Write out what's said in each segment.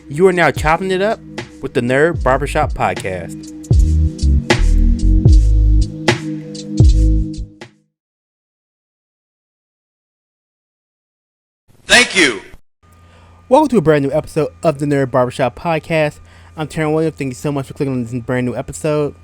You are now chopping it up with the Nerd Barbershop Podcast. Thank you. Welcome to a brand new episode of the Nerd Barbershop Podcast. I'm Terran Williams. Thank you so much for clicking on this brand new episode.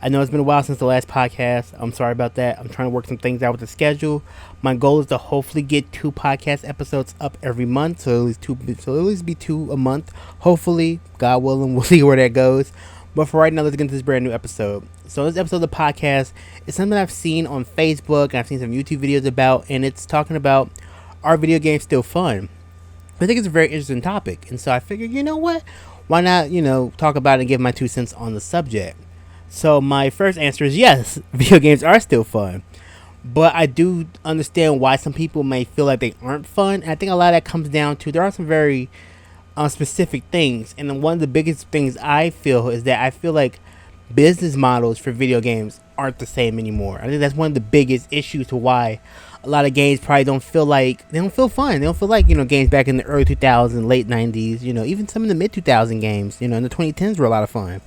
I know it's been a while since the last podcast. I'm sorry about that. I'm trying to work some things out with the schedule. My goal is to hopefully get 2 podcast episodes up every month, so at least be 2 a month. Hopefully, God willing, we'll see where that goes. But for right now, let's get into this brand new episode. So this episode of the podcast is something I've seen on Facebook and I've seen some YouTube videos about, and it's talking about, are video games still fun? I think it's a very interesting topic, and so I figured, you know what? Why not, talk about it and give my 2 cents on the subject. So my first answer is yes, video games are still fun. But I do understand why some people may feel like they aren't fun. And I think a lot of that comes down to, there are some very specific things. And then one of the biggest things I feel is that I feel like business models for video games aren't the same anymore. I think that's one of the biggest issues to why a lot of games probably don't feel fun. They don't feel like, games back in the early 2000s, late 90s, even some of the mid 2000 games, in the 2010s were a lot of fun.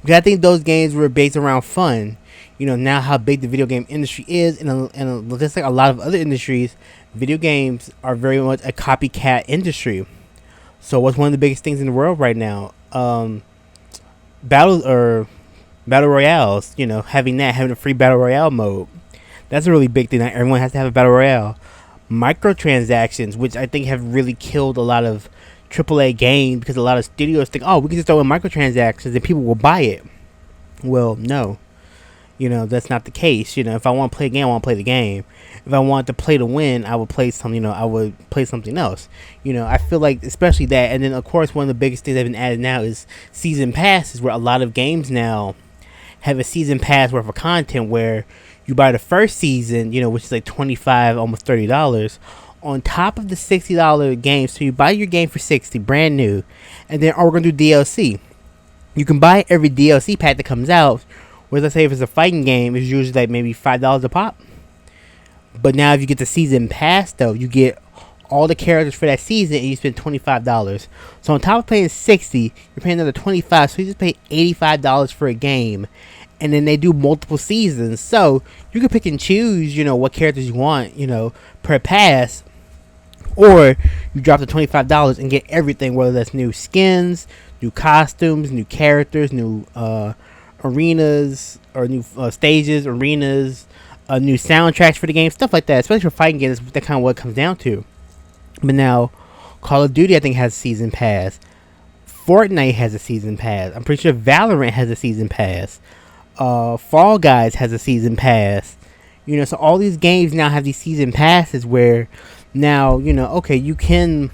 Because I think those games were based around fun. Now how big the video game industry is, and just like a lot of other industries, video games are very much a copycat industry. So what's one of the biggest things in the world right now? Battle royales. Having a free battle royale mode. That's a really big thing. Everyone has to have a battle royale. Microtransactions, which I think have really killed a lot of AAA games, because a lot of studios think, we can just throw in microtransactions and people will buy it. Well, no. That's not the case. If I want to play a game, I want to play the game. If I want to play to win, I would play something else. I feel like, especially that. And then, of course, one of the biggest things that have been added now is season passes, where a lot of games now have a season pass worth of content where you buy the first season, which is like $25, almost $30, on top of the $60 game. So you buy your game for $60, brand new, and then we're going to do DLC. You can buy every DLC pack that comes out, whereas let's say if it's a fighting game, it's usually like maybe $5 a pop. But now if you get the season pass, though, you get all the characters for that season, and you spend $25. So on top of paying $60, you're paying another $25, so you just pay $85 for a game. And then they do multiple seasons, so you can pick and choose, what characters you want, per pass. Or you drop the $25 and get everything, whether that's new skins, new costumes, new characters, new arenas, or new stages, arenas, new soundtracks for the game, stuff like that. Especially for fighting games, that's kind of what it comes down to. But now, Call of Duty, I think, has a season pass. Fortnite has a season pass. I'm pretty sure Valorant has a season pass. Fall Guys has a season pass. So all these games now have these season passes where now, okay, you can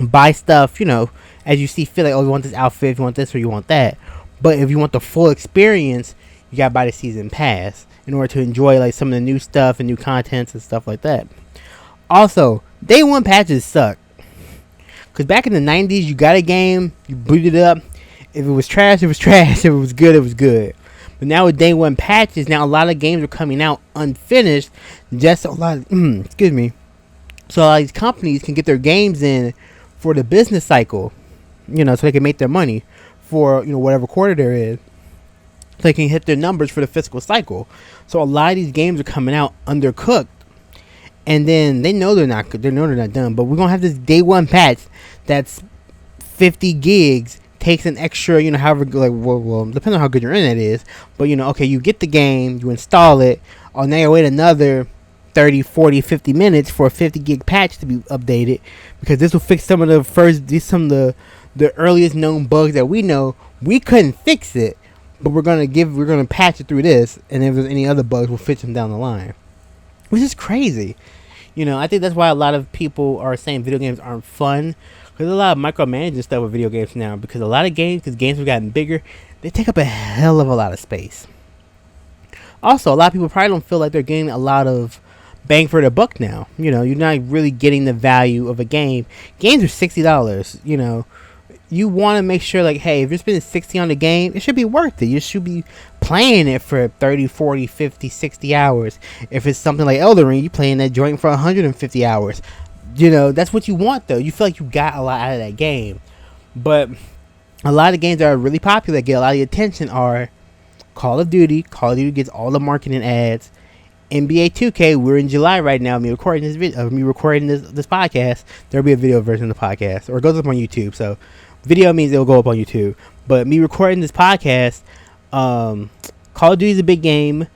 buy stuff, as you see fit, like, you want this outfit, if you want this or you want that. But if you want the full experience, you gotta buy the season pass in order to enjoy, like, some of the new stuff and new contents and stuff like that. Also, day one patches suck. Because back in the 90s, you got a game, you booted it up. If it was trash, it was trash. If it was good, it was good. But now with day one patches, now a lot of games are coming out unfinished. So a lot of these companies can get their games in for the business cycle, so they can make their money for, whatever quarter there is. So they can hit their numbers for the fiscal cycle. So a lot of these games are coming out undercooked. And then they know they're not good. They know they're not done. But we're going to have this day one patch that's 50 gigs. Takes an extra, however, depending on how good your internet is. But, okay, you get the game, you install it. Now you wait another 30, 40, 50 minutes for a 50 gig patch to be updated. Because this will fix some of the earliest known bugs that we know. We couldn't fix it, but we're going to patch it through this. And if there's any other bugs, we'll fix them down the line. Which is crazy. I think that's why a lot of people are saying video games aren't fun. There's a lot of micromanaging stuff with video games now, because a lot of games have gotten bigger, they take up a hell of a lot of space. Also, a lot of people probably don't feel like they're getting a lot of bang for their buck now. You're not really getting the value of a game. Games are $60. You want to make sure, like, hey, if you're spending $60 on the game, it should be worth it. You should be playing it for 30, 40, 50, 60 hours. If it's something like Elden Ring, you're playing that joint for 150 hours. That's what you want, though. You feel like you got a lot out of that game. But a lot of games that are really popular that get a lot of attention are Call of Duty. Call of Duty gets all the marketing ads. NBA 2K. We're in July right now. Me recording this podcast. There'll be a video version of the podcast, or it goes up on YouTube. So, video means it'll go up on YouTube. But me recording this podcast, Call of Duty is a big game.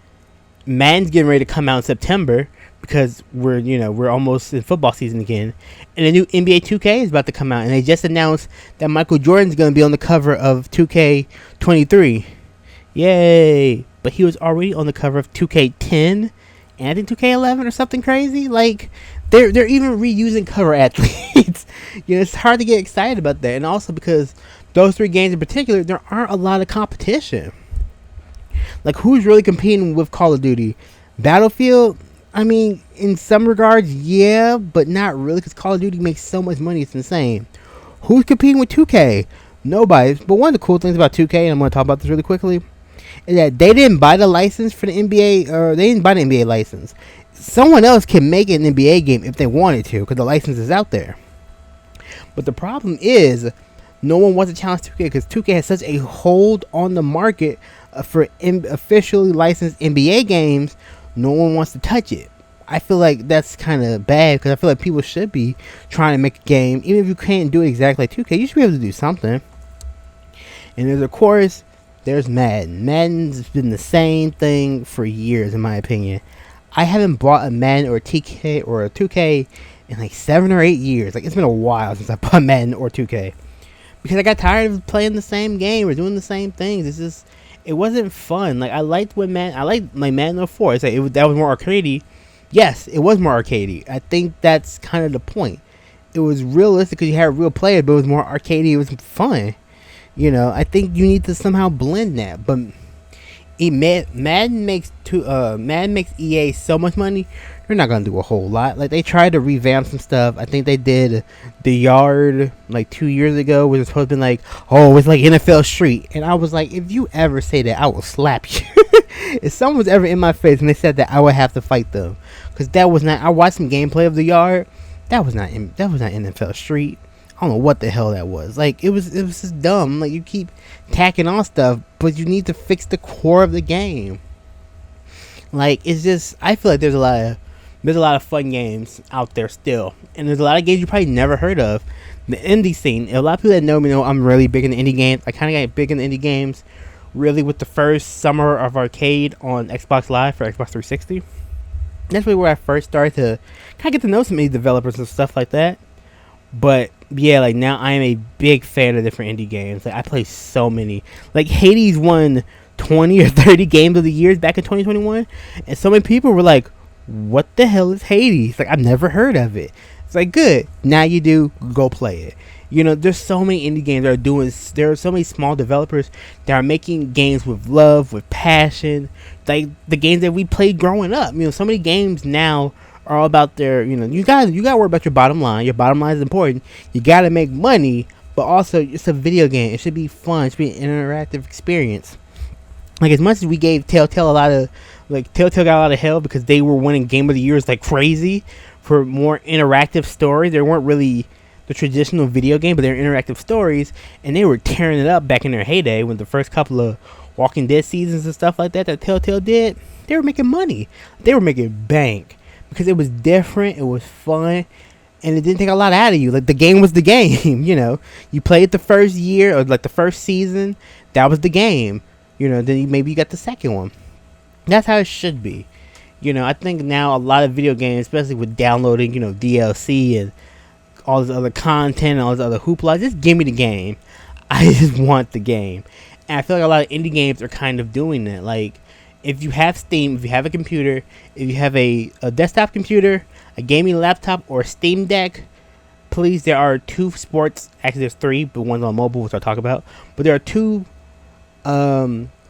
Madden's getting ready to come out in September because we're almost in football season again, and the new NBA 2K is about to come out, and they just announced that Michael Jordan's going to be on the cover of 2K23. Yay! But he was already on the cover of 2K10 and I think 2K11 or something crazy. Like they're even reusing cover athletes. It's hard to get excited about that, and also because those three games in particular, there aren't a lot of competition. Like, who's really competing with Call of Duty? Battlefield? I mean, in some regards, yeah, but not really, because Call of Duty makes so much money, it's insane. Who's competing with 2K? Nobody. But one of the cool things about 2K, and I'm going to talk about this really quickly, is that they didn't buy the license for the NBA, or they didn't buy the NBA license. Someone else can make an NBA game if they wanted to, because the license is out there. But the problem is, no one wants to challenge 2K, because 2K has such a hold on the market for officially licensed NBA games. No one wants to touch it. I feel like that's kind of bad, because I feel like people should be trying to make a game. Even if you can't do it exactly like 2K, you should be able to do something. And there's Madden. Madden's been the same thing for years, in my opinion. I haven't bought a Madden or a TK or a 2K in like 7 or 8 years. Like, it's been a while since I bought Madden or 2K. Because I got tired of playing the same game or doing the same things. It wasn't fun. Like, I liked my Madden 04. It's like that was more arcadey. Yes, it was more arcadey. I think that's kind of the point. It was realistic because you had a real player, but it was more arcadey. It was fun. I think you need to somehow blend that. But Madden makes EA so much money. They're not gonna do a whole lot. Like, they tried to revamp some stuff. I think they did The Yard like 2 years ago, which was supposed to be like, oh, it's like NFL Street. And I was like, if you ever say that, I will slap you. If someone was ever in my face and they said that, I would have to fight them, because that was not. I watched some gameplay of The Yard. That was not NFL Street. I don't know what the hell that was. Like, it was just dumb. Like, you keep tacking on stuff, but you need to fix the core of the game. Like, it's just, I feel like there's a lot of fun games out there still, and there's a lot of games you probably never heard of. The indie scene, a lot of people that know me know I'm really big in the indie games. I kind of got big in the indie games really with the first summer of arcade on Xbox Live for Xbox 360. That's really where I first started to kind of get to know some indie developers and stuff like that. But yeah, like, now I am a big fan of different indie games. Like, I play so many. Like, Hades won 20 or 30 games of the year back in 2021, and so many people were like, what the hell is Hades? Like, I've never heard of it. It's like, good, now you do, go play it. There's so many indie games that are doing. There are so many small developers that are making games with love, with passion, like the games that we played growing up. So many games now are all about their, you gotta worry about your bottom line. Your bottom line is important. You gotta make money, but also it's a video game. It should be fun. It should be an interactive experience. Like, as much as we gave Telltale Telltale got a lot of hell because they were winning Game of the Years like crazy for more interactive stories. They weren't really the traditional video game, but they were interactive stories, and they were tearing it up back in their heyday when the first couple of Walking Dead seasons and stuff like that Telltale did. They were making money. They were making bank because it was different, it was fun, and it didn't take a lot out of you. Like, the game was the game. You played the first year or like the first season, that was the game. Then maybe you got the second one. That's how it should be. I think now a lot of video games, especially with downloading, DLC and all this other content and all this other hoopla, just give me the game. I just want the game. And I feel like a lot of indie games are kind of doing that. Like, if you have Steam, if you have a computer, if you have a desktop computer, a gaming laptop, or a Steam Deck, please, there are 2 sports. Actually, there's 3, but one's on mobile, which I'll talk about. But there are 2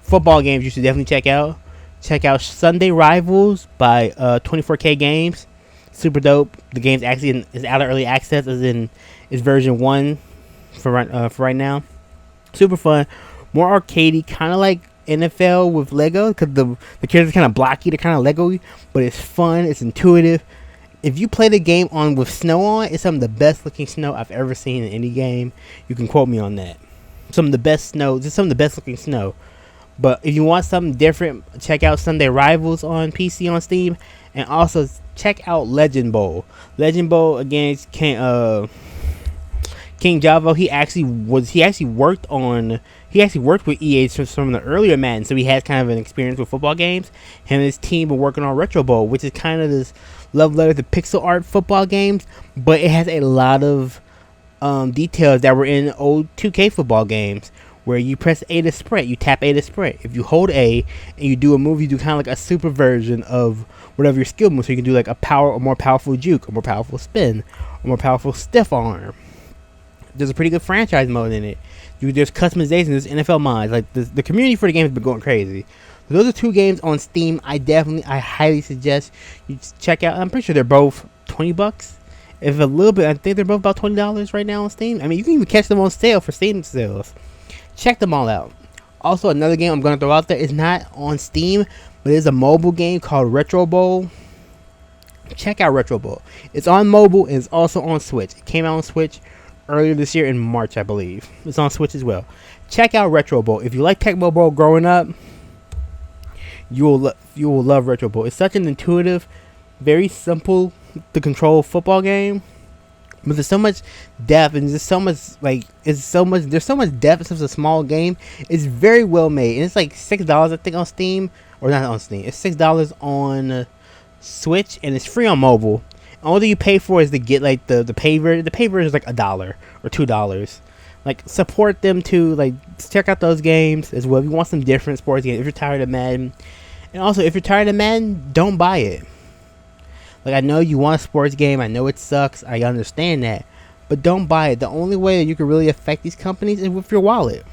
football games you should definitely check out. Check out Sunday Rivals by 24K Games. Super dope. The game's actually is out of early access, as in is version 1 for right now. Super fun. More arcadey, kind of like NFL with Lego, because the characters kind of blocky, they're kind of Lego-y, but it's fun, it's intuitive, If you play the game on with snow on, it's some of the best looking snow I've ever seen in any game. You can quote me on that. Some of the best snow, just some of the best looking snow. But if you want something different, check out Sunday Rivals on PC on Steam, and also check out Legend Bowl. Legend Bowl against King Javo. He actually worked with EA from some of the earlier Madden, so he has kind of an experience with football games. Him and his team were working on Retro Bowl, which is kind of this love letter to pixel art football games, but it has a lot of details that were in old 2K football games, where you press A to sprint, you tap A to sprint. If you hold A and you do a move, you do kind of like a super version of whatever your skill move. So you can do like a more powerful juke, a more powerful spin, a more powerful stiff arm. There's a pretty good franchise mode in it. There's customization, there's NFL mods. Like the community for the game has been going crazy. So those are two games on Steam. I highly suggest you check out. I'm pretty sure they're both $20. If a little bit, I think they're both about $20 right now on Steam. I mean, you can even catch them on sale for Steam sales. Check them all out. Also, another game I'm going to throw out there is not on Steam, but it's a mobile game called Retro Bowl. Check out Retro Bowl. It's on mobile and it's also on Switch. It came out on Switch earlier this year in March, I believe. It's on Switch as well. Check out Retro Bowl. If you like Tecmo Bowl growing up, you will love Retro Bowl. It's such an intuitive, very simple to control football game, but there's so much depth and there's so much there's so much depth. It's such a small game. It's very well made, and it's like $6 I think on Steam, or not on Steam. It's $6 on Switch, and it's free on mobile. All that you pay for is to get like the pay version. The pay version is like $1 or $2. Like, support them too. Like, check out those games as well if you want some different sports games. If you're tired of Madden, and also if you're tired of Madden, don't buy it. Like, I know you want a sports game. I know it sucks. I understand that, but don't buy it. The only way that you can really affect these companies is with your wallet.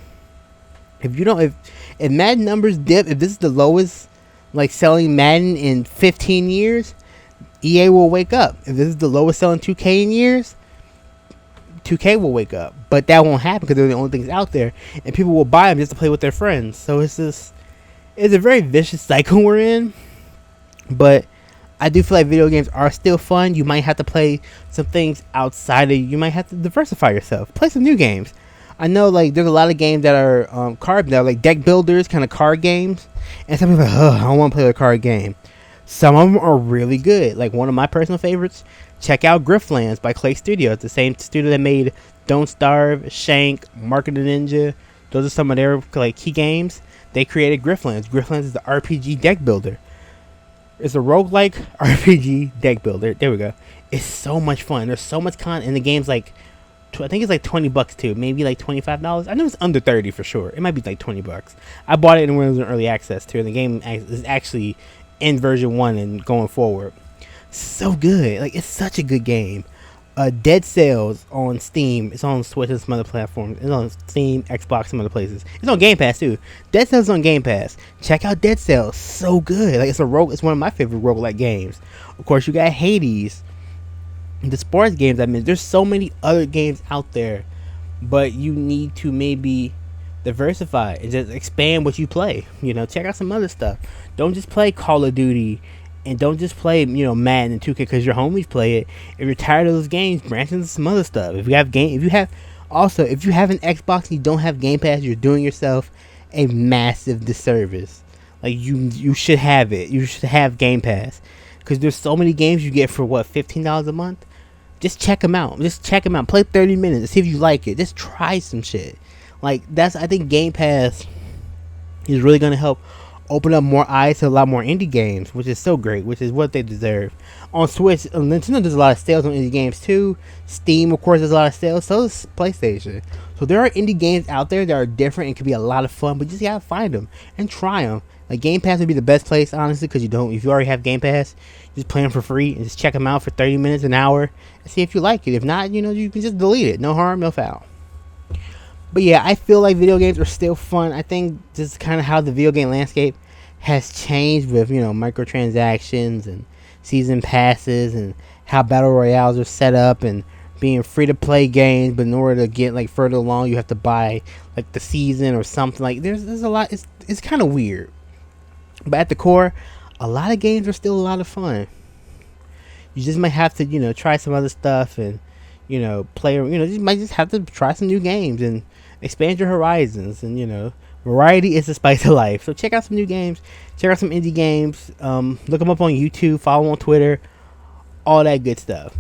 If Madden numbers dip, if this is the lowest like selling Madden in 15 years, EA will wake up. If this is the lowest selling 2K in years, 2K will wake up. But that won't happen because they're the only things out there, and people will buy them just to play with their friends. So it's a very vicious cycle we're in. But I do feel like video games are still fun. You might have to play some things outside of. You might have to diversify yourself. Play some new games. I know, like, there's a lot of games that are card that are like deck builders, kind of card games, and some people are like, I don't want to play a card game. Some of them are really good. Like, one of my personal favorites, check out Griftlands by Clay Studio. It's the same studio that made Don't Starve, Shank, Mark of the Ninja. Those are some of their like key games. They created Griftlands. Griftlands is the RPG deck builder. It's a roguelike RPG deck builder. There we go. It's so much fun. There's so much content, and the game's like, I think it's like $20 too, maybe like $25. I know it's under 30 for sure. It might be like $20. I bought it when it was in early access too, and the game is actually in version 1 and going forward. So good. Like, it's such a good game. Dead Cells on Steam. It's on Switch and some other platforms. It's on Steam, Xbox, some other places. It's on Game Pass too. Dead Cells is on Game Pass. Check out Dead Cells. So good. Like, it's one of my favorite roguelike games. Of course, you got Hades. The sports games, I mean, there's so many other games out there, but you need to maybe diversify and just expand what you play. Check out some other stuff. Don't just play Call of Duty, and don't just play Madden and 2K because your homies play it. If you're tired of those games, branch into some other stuff. If you have an Xbox and you don't have Game Pass, you're doing yourself a massive disservice. Like, you should have it. You should have Game Pass, because there's so many games you get for $15 a month. Just check them out. Play 30 minutes and see if you like it. Just try some shit. Like, I think Game Pass is really going to help open up more eyes to a lot more indie games, which is so great, which is what they deserve. On Switch, Nintendo does a lot of sales on indie games too. Steam, of course, does a lot of sales. So does PlayStation. So there are indie games out there that are different and can be a lot of fun, but you just gotta find them and try them. Like, Game Pass would be the best place, honestly, because if you already have Game Pass, just play them for free and just check them out for 30 minutes, an hour, and see if you like it. If not, you can just delete it. No harm, no foul. But yeah, I feel like video games are still fun. I think this is kind of how the video game landscape has changed with, microtransactions and season passes, and how battle royales are set up, and being free to play games, but in order to get like further along, you have to buy like the season or something. Like, there's a lot. It's kind of weird. But at the core, a lot of games are still a lot of fun. You just might have to, try some other stuff and, play. You might just have to try some new games and expand your horizons. And variety is the spice of life. So check out some new games. Check out some indie games. Look them up on YouTube. Follow on Twitter. All that good stuff.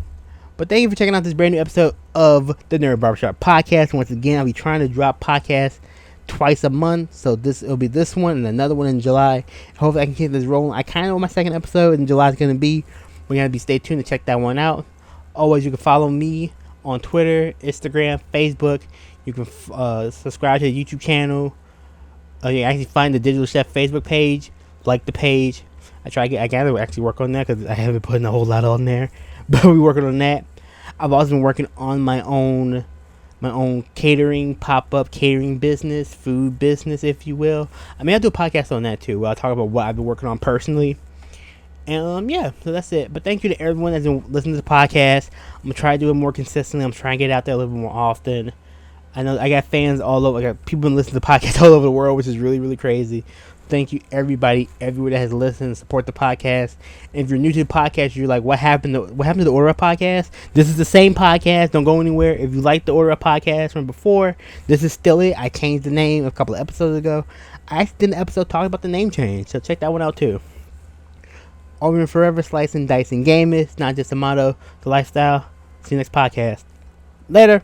But thank you for checking out this brand new episode of the Nerd Barbershop Podcast. Once again, I'll be trying to drop podcasts twice a month. So it'll be this one and another one in July. Hopefully I can keep this rolling. I kind of know what my second episode in July is going to be. We're going to be stay tuned to check that one out. Always, you can follow me on Twitter, Instagram, Facebook. You can subscribe to the YouTube channel. You can actually find the Digital Chef Facebook page. Like the page. I gotta actually work on that because I haven't put a whole lot on there. But we're working on that. I've also been working on my own catering, pop-up catering business, food business, if you will. I mean, I'll do a podcast on that too, where I'll talk about what I've been working on personally. And so that's it. But thank you to everyone that's been listening to the podcast. I'm gonna try to do it more consistently. I'm trying to get out there a little bit more often. I know I got fans all over. I got people been listening to the podcast all over the world, which is really, really crazy. Thank you, everybody, everywhere that has listened and support the podcast. And if you're new to the podcast, you're like, what happened to the Order Up podcast? This is the same podcast. Don't go anywhere. If you like the Order Up podcast from before, this is still it. I changed the name a couple of episodes ago. I actually did an episode talking about the name change, so check that one out too. Over and forever, slicing, dicing, gaming. It's not just a motto, it's a lifestyle. See you next podcast. Later.